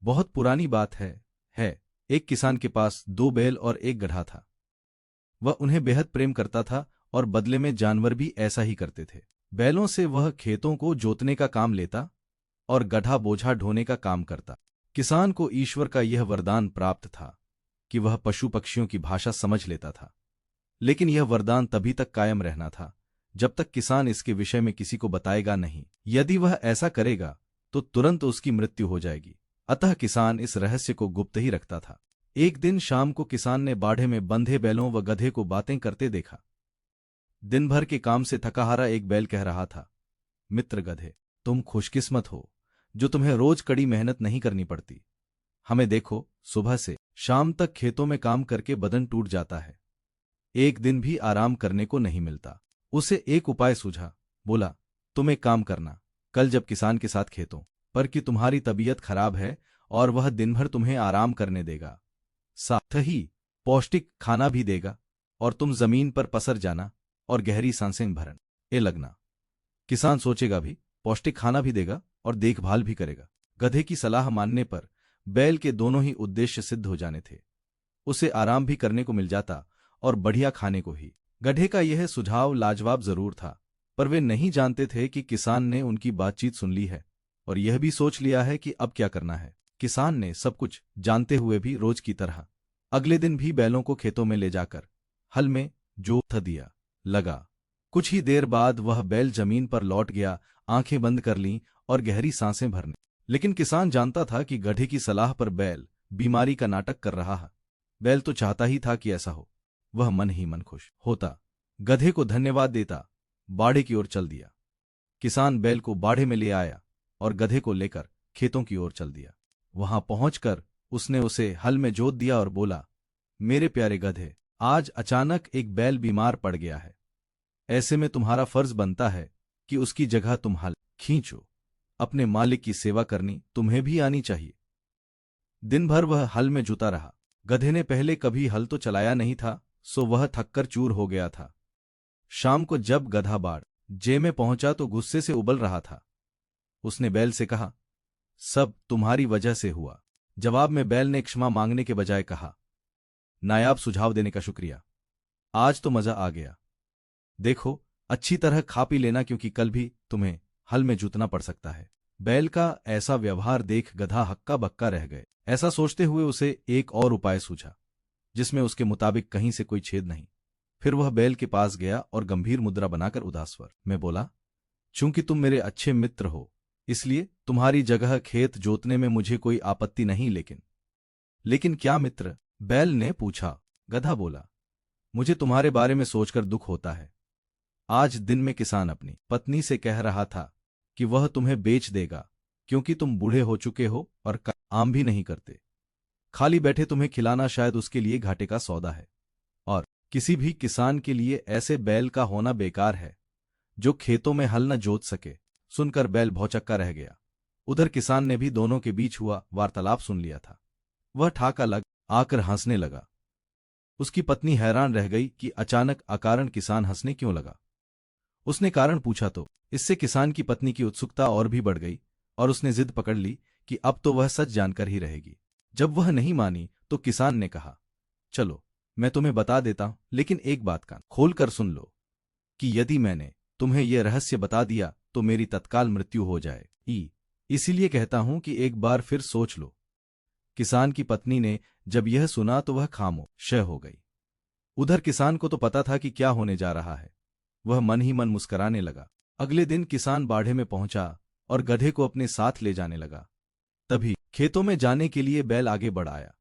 बहुत पुरानी बात है। एक किसान के पास 2 बैल और एक गधा था। वह उन्हें बेहद प्रेम करता था और बदले में जानवर भी ऐसा ही करते थे। बैलों से वह खेतों को जोतने का काम लेता और गधा बोझा ढोने का काम करता। किसान को ईश्वर का यह वरदान प्राप्त था कि वह पशु पक्षियों की भाषा समझ लेता था। लेकिन यह वरदान तभी तक कायम रहना था जब तक किसान इसके विषय में किसी को बताएगा नहीं। यदि वह ऐसा करेगा तो तुरंत उसकी मृत्यु हो जाएगी। अतः किसान इस रहस्य को गुप्त ही रखता था। एक दिन शाम को किसान ने बाड़े में बंधे बैलों व गधे को बातें करते देखा। दिन भर के काम से थकाहारा एक बैल कह रहा था, मित्र गधे, तुम खुशकिस्मत हो जो तुम्हें रोज कड़ी मेहनत नहीं करनी पड़ती। हमें देखो, सुबह से शाम तक खेतों में काम करके बदन टूट जाता है, एक दिन भी आराम करने को नहीं मिलता। उसे एक उपाय सूझा। बोला, तुम एक काम करना, कल जब किसान के साथ खेतों पर कि तुम्हारी तबीयत खराब है और वह दिन भर तुम्हें आराम करने देगा, साथ ही पौष्टिक खाना भी देगा, और तुम जमीन पर पसर जाना और गहरी सांसें भरने लगना। किसान सोचेगा भी, पौष्टिक खाना भी देगा और देखभाल भी करेगा। गधे की सलाह मानने पर बैल के दोनों ही उद्देश्य सिद्ध हो जाने थे। उसे आराम भी करने को मिल जाता और बढ़िया खाने को ही। गधे का यह सुझाव लाजवाब जरूर था, पर वे नहीं जानते थे कि किसान ने उनकी बातचीत सुन ली है और यह भी सोच लिया है कि अब क्या करना है। किसान ने सब कुछ जानते हुए भी रोज की तरह अगले दिन भी बैलों को खेतों में ले जाकर हल में जोत दिया लगा। कुछ ही देर बाद वह बैल जमीन पर लौट गया, आंखें बंद कर लीं और गहरी सांसें भरने। लेकिन किसान जानता था कि गधे की सलाह पर बैल बीमारी का नाटक कर रहा है। बैल तो चाहता ही था कि ऐसा हो। वह मन ही मन खुश होता, गधे को धन्यवाद देता, बाड़े की ओर चल दिया। किसान बैल को बाड़े में ले आया और गधे को लेकर खेतों की ओर चल दिया। वहां पहुंचकर उसने उसे हल में जोत दिया और बोला, मेरे प्यारे गधे, आज अचानक एक बैल बीमार पड़ गया है। ऐसे में तुम्हारा फर्ज बनता है कि उसकी जगह तुम हल खींचो। अपने मालिक की सेवा करनी तुम्हें भी आनी चाहिए। दिन भर वह हल में जुटा रहा। गधे ने पहले कभी हल तो चलाया नहीं था, सो वह थककर चूर हो गया था। शाम को जब गधा बाड़े में पहुंचा तो गुस्से से उबल रहा था। उसने बैल से कहा, सब तुम्हारी वजह से हुआ। जवाब में बैल ने क्षमा मांगने के बजाय कहा, नायाब सुझाव देने का शुक्रिया, आज तो मजा आ गया। देखो, अच्छी तरह खा पी लेना क्योंकि कल भी तुम्हें हल में जुतना पड़ सकता है। बैल का ऐसा व्यवहार देख गधा हक्का बक्का रह गए। ऐसा सोचते हुए उसे एक और उपाय सूझा जिसमें उसके मुताबिक कहीं से कोई छेद नहीं। फिर वह बैल के पास गया और गंभीर मुद्रा बनाकर उदास स्वर में बोला, चूंकि तुम मेरे अच्छे मित्र हो इसलिए तुम्हारी जगह खेत जोतने में मुझे कोई आपत्ति नहीं। लेकिन क्या मित्र? बैल ने पूछा। गधा बोला, मुझे तुम्हारे बारे में सोचकर दुख होता है। आज दिन में किसान अपनी पत्नी से कह रहा था कि वह तुम्हें बेच देगा क्योंकि तुम बूढ़े हो चुके हो और काम भी नहीं करते। खाली बैठे तुम्हें खिलाना शायद उसके लिए घाटे का सौदा है, और किसी भी किसान के लिए ऐसे बैल का होना बेकार है जो खेतों में हल न जोत सके। सुनकर बैल भौचक्का रह गया। उधर किसान ने भी दोनों के बीच हुआ वार्तालाप सुन लिया था। वह ठाका लग आकर हंसने लगा। उसकी पत्नी हैरान रह गई कि अचानक अकारण किसान हंसने क्यों लगा। उसने कारण पूछा तो इससे किसान की पत्नी की उत्सुकता और भी बढ़ गई और उसने जिद पकड़ ली कि अब तो वह सच जानकर ही रहेगी। जब वह नहीं मानी तो किसान ने कहा, चलो मैं तुम्हें बता देता हूं, लेकिन एक बात कान खोल कर सुन लो कि यदि मैंने तुम्हें यह रहस्य बता दिया तो मेरी तत्काल मृत्यु हो जाए। इसीलिए कहता हूं कि एक बार फिर सोच लो। किसान की पत्नी ने जब यह सुना तो वह खामोश हो गई। उधर किसान को तो पता था कि क्या होने जा रहा है। वह मन ही मन मुस्कराने लगा। अगले दिन किसान बाड़े में पहुंचा और गधे को अपने साथ ले जाने लगा। तभी खेतों में जाने के लिए बैल आगे बढ़ आया।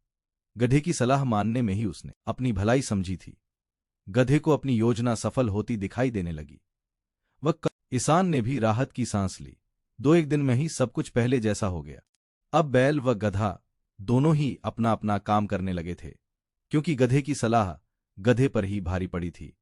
गधे की सलाह मानने में ही उसने अपनी भलाई समझी थी। गधे को अपनी योजना सफल होती दिखाई देने लगी। वह किसान ने भी राहत की सांस ली। 2-1 दिन में ही सब कुछ पहले जैसा हो गया। अब बैल व गधा दोनों ही अपना अपना काम करने लगे थे, क्योंकि गधे की सलाह गधे पर ही भारी पड़ी थी।